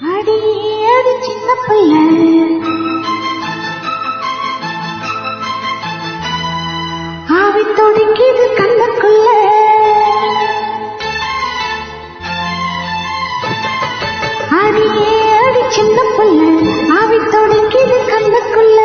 அடியே அது சின்ன பிள்ளை ஆவி துடிக்குது கண்ணுக்குள்ள அடியே அது சின்ன பிள்ளை ஆவி துடிக்குது கண்ணுக்குள்ள